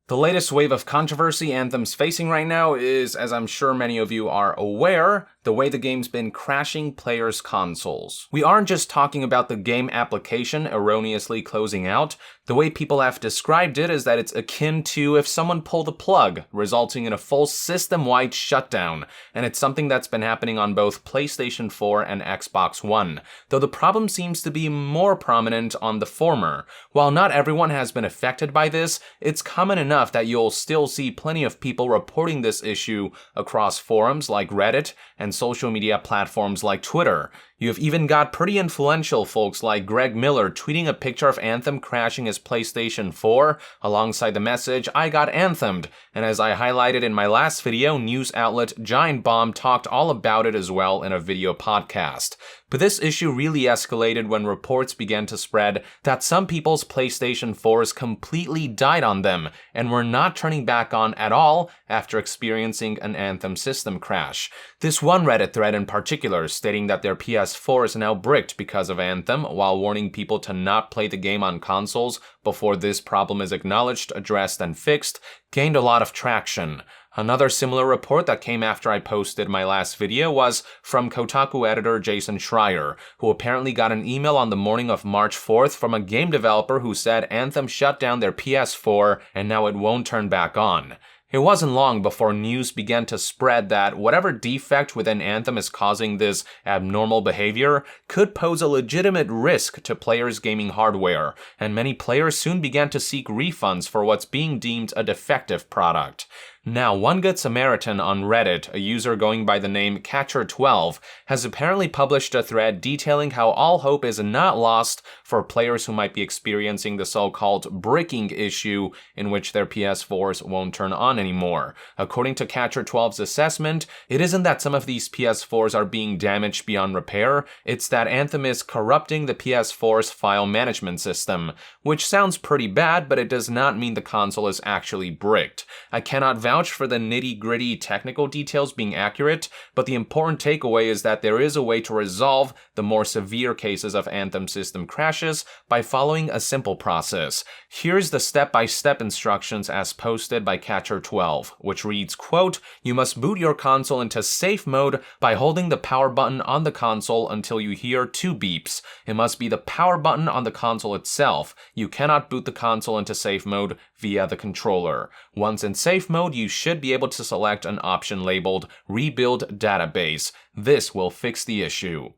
The latest wave of controversy Anthem's facing right now is, as I'm sure many of you are aware, the way the game's been crashing players' consoles. We aren't just talking about the game application erroneously closing out. The way people have described it is that it's akin to if someone pulled the plug, resulting in a full system-wide shutdown, and it's something that's been happening on both PlayStation 4 and Xbox One, though the problem seems to be more prominent on the former. While not everyone has been affected by this, it's common enough that you'll still see plenty of people reporting this issue across forums like Reddit and social media platforms like Twitter. You've even got pretty influential folks like Greg Miller tweeting a picture of Anthem crashing his PlayStation 4 alongside the message, "I got Anthemed," and as I highlighted in my last video, news outlet Giant Bomb talked all about it as well in a video podcast. But this issue really escalated when reports began to spread that some people's PlayStation 4s completely died on them and were not turning back on at all after experiencing an Anthem system crash. This one Reddit thread in particular, stating that their PS4 is now bricked because of Anthem, while warning people to not play the game on consoles before this problem is acknowledged, addressed, and fixed, gained a lot of traction. Another similar report that came after I posted my last video was from Kotaku editor Jason Schreier, who apparently got an email on the morning of March 4th from a game developer who said Anthem shut down their PS4 and now it won't turn back on. It wasn't long before news began to spread that whatever defect within Anthem is causing this abnormal behavior could pose a legitimate risk to players' gaming hardware, and many players soon began to seek refunds for what's being deemed a defective product. Now, One Good Samaritan on Reddit, a user going by the name Catcher12, has apparently published a thread detailing how all hope is not lost for players who might be experiencing the so-called bricking issue in which their PS4s won't turn on anymore. According to Catcher12's assessment, it isn't that some of these PS4s are being damaged beyond repair, it's that Anthem is corrupting the PS4's file management system, which sounds pretty bad, but it does not mean the console is actually bricked. I cannot vouch for the nitty-gritty technical details being accurate, but the important takeaway is that there is a way to resolve the more severe cases of Anthem system crashes by following a simple process. Here's the step-by-step instructions as posted by Catcher12, which reads, quote, "You must boot your console into safe mode by holding the power button on the console until you hear 2 beeps. It must be the power button on the console itself. You cannot boot the console into safe mode via the controller. Once in safe mode, you should be able to select an option labeled Rebuild Database. This will fix the issue."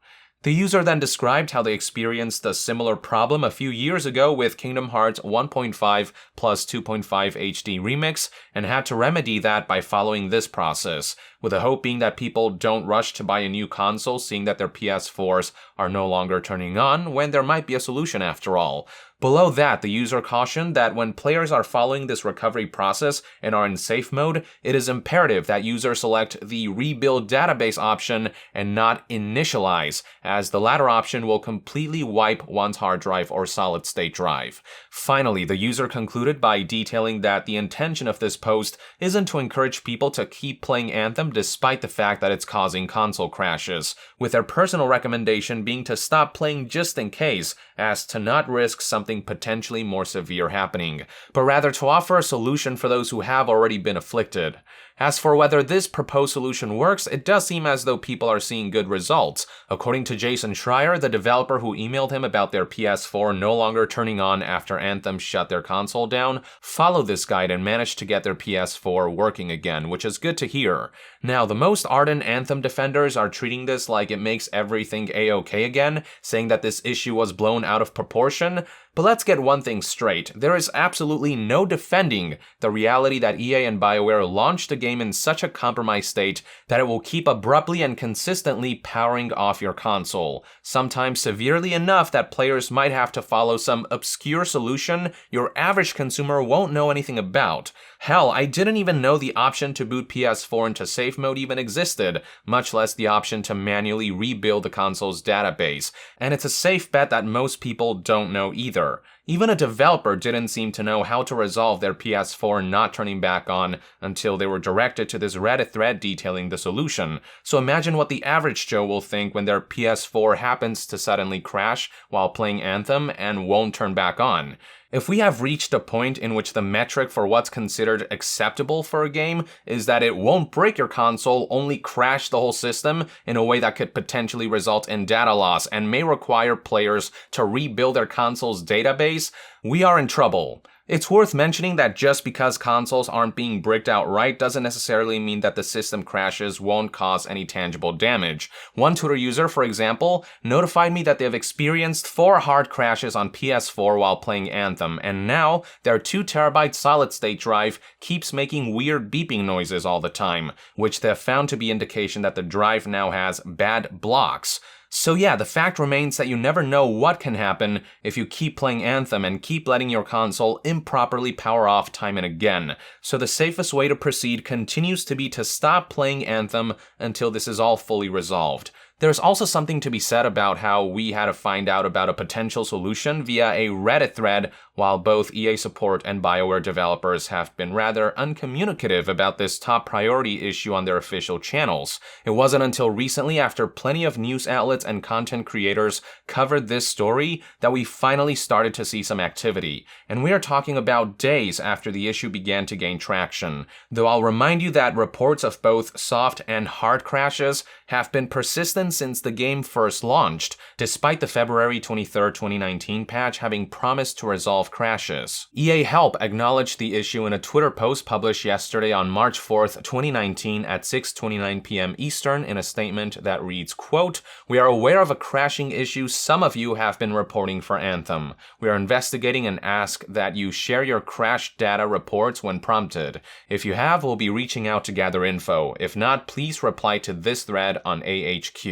The user then described how they experienced a similar problem a few years ago with Kingdom Hearts 1.5 plus 2.5 HD Remix and had to remedy that by following this process, with the hope being that people don't rush to buy a new console seeing that their PS4s are no longer turning on when there might be a solution after all. Below that, the user cautioned that when players are following this recovery process and are in safe mode, it is imperative that users select the Rebuild Database option and not Initialize, as the latter option will completely wipe one's hard drive or solid-state drive. Finally, the user concluded by detailing that the intention of this post isn't to encourage people to keep playing Anthem despite the fact that it's causing console crashes, with their personal recommendation being to stop playing just in case, as to not risk something potentially more severe happening, but rather to offer a solution for those who have already been afflicted. As for whether this proposed solution works, it does seem as though people are seeing good results. According to Jason Schreier, the developer who emailed him about their PS4 no longer turning on after Anthem shut their console down, followed this guide and managed to get their PS4 working again, which is good to hear. Now, the most ardent Anthem defenders are treating this like it makes everything a-okay again, saying that this issue was blown out of proportion. But let's get one thing straight, there is absolutely no defending the reality that EA and BioWare launched a game in such a compromised state that it will keep abruptly and consistently powering off your console, sometimes severely enough that players might have to follow some obscure solution your average consumer won't know anything about. Hell, I didn't even know the option to boot PS4 into safe mode even existed, much less the option to manually rebuild the console's database, and it's a safe bet that most people don't know either. Even a developer didn't seem to know how to resolve their PS4 not turning back on until they were directed to this Reddit thread detailing the solution. So imagine what the average Joe will think when their PS4 happens to suddenly crash while playing Anthem and won't turn back on. If we have reached a point in which the metric for what's considered acceptable for a game is that it won't break your console, only crash the whole system in a way that could potentially result in data loss and may require players to rebuild their console's database, we are in trouble. It's worth mentioning that just because consoles aren't being bricked outright doesn't necessarily mean that the system crashes won't cause any tangible damage. One Twitter user, for example, notified me that they've experienced 4 hard crashes on PS4 while playing Anthem, and now their 2TB solid-state drive keeps making weird beeping noises all the time, which they've found to be indication that the drive now has bad blocks. So yeah, the fact remains that you never know what can happen if you keep playing Anthem and keep letting your console improperly power off time and again. So the safest way to proceed continues to be to stop playing Anthem until this is all fully resolved. There's also something to be said about how we had to find out about a potential solution via a Reddit thread, while both EA support and BioWare developers have been rather uncommunicative about this top priority issue on their official channels. It wasn't until recently, after plenty of news outlets and content creators covered this story, that we finally started to see some activity. And we are talking about days after the issue began to gain traction. Though I'll remind you that reports of both soft and hard crashes have been persistent since the game first launched, despite the February 23, 2019 patch having promised to resolve crashes. EA Help acknowledged the issue in a Twitter post published yesterday on March 4, 2019 at 6:29 p.m. Eastern in a statement that reads, quote, "We are aware of a crashing issue some of you have been reporting for Anthem. We are investigating and ask that you share your crash data reports when prompted. If you have, we'll be reaching out to gather info. If not, please reply to this thread on AHQ.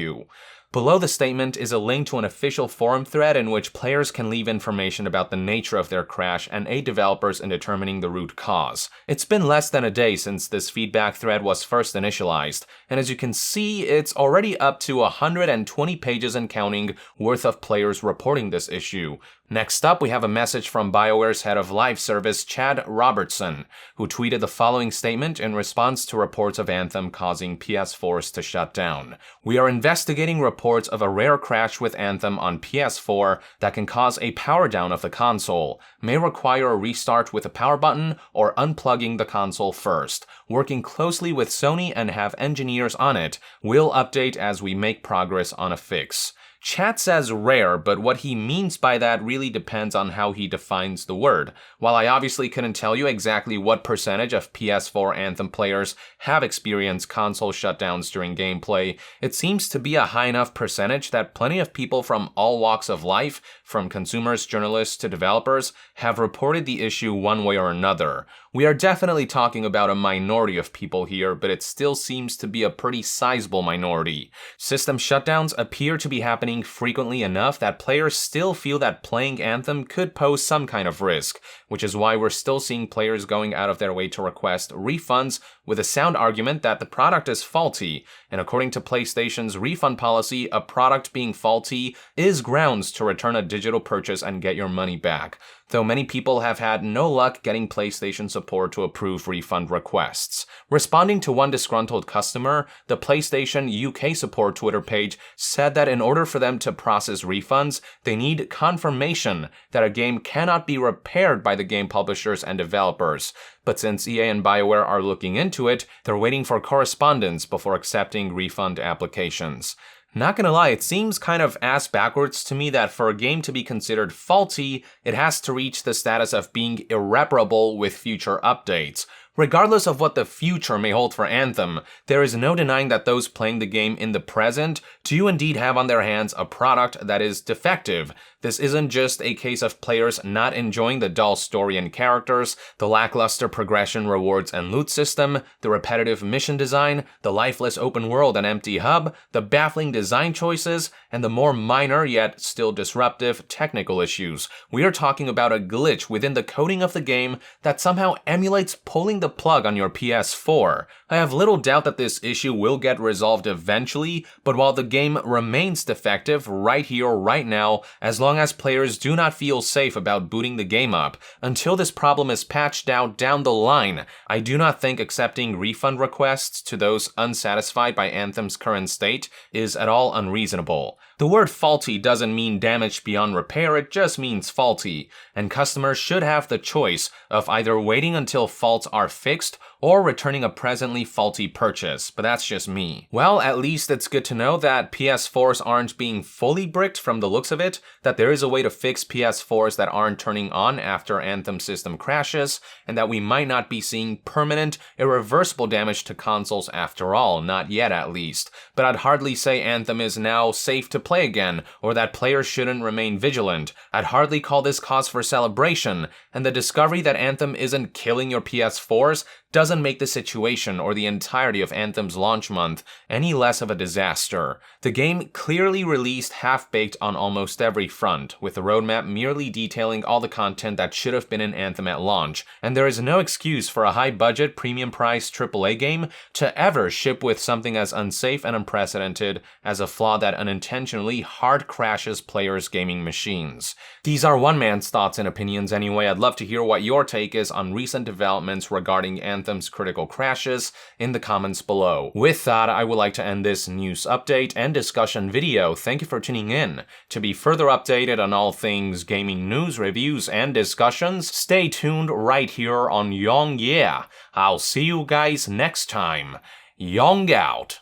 Below the statement is a link to an official forum thread in which players can leave information about the nature of their crash and aid developers in determining the root cause. It's been less than a day since this feedback thread was first initialized, and as you can see, it's already up to 120 pages and counting worth of players reporting this issue. Next up, we have a message from BioWare's head of live service, Chad Robertson, who tweeted the following statement in response to reports of Anthem causing PS4's to shut down. "We are investigating reports of a rare crash with Anthem on PS4 that can cause a power down of the console, may require a restart with a power button or unplugging the console first. Working closely with Sony and have engineers on it. We'll update as we make progress on a fix." Chat says rare, but what he means by that really depends on how he defines the word. While I obviously couldn't tell you exactly what percentage of PS4 Anthem players have experienced console shutdowns during gameplay, it seems to be a high enough percentage that plenty of people from all walks of life, from consumers, journalists to developers, have reported the issue one way or another. We are definitely talking about a minority of people here, but it still seems to be a pretty sizable minority. System shutdowns appear to be happening frequently enough that players still feel that playing Anthem could pose some kind of risk, which is why we're still seeing players going out of their way to request refunds with a sound argument that the product is faulty, and according to PlayStation's refund policy, a product being faulty is grounds to return a digital purchase and get your money back, though many people have had no luck getting PlayStation support to approve refund requests. Responding to one disgruntled customer, the PlayStation UK support Twitter page said that in order for them to process refunds, they need confirmation that a game cannot be repaired by the game publishers and developers. But since EA and BioWare are looking into it, they're waiting for correspondence before accepting refund applications. Not gonna lie, it seems kind of ass backwards to me that for a game to be considered faulty, it has to reach the status of being irreparable with future updates. Regardless of what the future may hold for Anthem, there is no denying that those playing the game in the present do indeed have on their hands a product that is defective. This isn't just a case of players not enjoying the dull story and characters, the lackluster progression, rewards, and loot system, the repetitive mission design, the lifeless open world and empty hub, the baffling design choices, and the more minor yet still disruptive technical issues. We are talking about a glitch within the coding of the game that somehow emulates pulling the the plug on your PS4. I have little doubt that this issue will get resolved eventually, but while the game remains defective right here, right now, as long as players do not feel safe about booting the game up, until this problem is patched out down the line, I do not think accepting refund requests to those unsatisfied by Anthem's current state is at all unreasonable. The word faulty doesn't mean damaged beyond repair, it just means faulty, and customers should have the choice of either waiting until faults are fixed or returning a presently faulty purchase, but that's just me. Well, at least it's good to know that PS4s aren't being fully bricked from the looks of it, that there is a way to fix PS4s that aren't turning on after Anthem system crashes, and that we might not be seeing permanent, irreversible damage to consoles after all, not yet at least. But I'd hardly say Anthem is now safe to play again, or that players shouldn't remain vigilant. I'd hardly call this cause for celebration, and the discovery that Anthem isn't killing your PS4s doesn't make the situation or the entirety of Anthem's launch month any less of a disaster. The game clearly released half-baked on almost every front, with the roadmap merely detailing all the content that should have been in Anthem at launch, and there is no excuse for a high-budget, premium-priced AAA game to ever ship with something as unsafe and unprecedented as a flaw that unintentionally hard crashes players' gaming machines. These are one man's thoughts and opinions anyway. I'd love to hear what your take is on recent developments regarding Anthem's critical crashes in the comments below. With that, I would like to end this news update and discussion video. Thank you for tuning in. To be further updated on all things gaming news, reviews, and discussions, stay tuned right here on Yong Yeah. I'll see you guys next time. Yong out.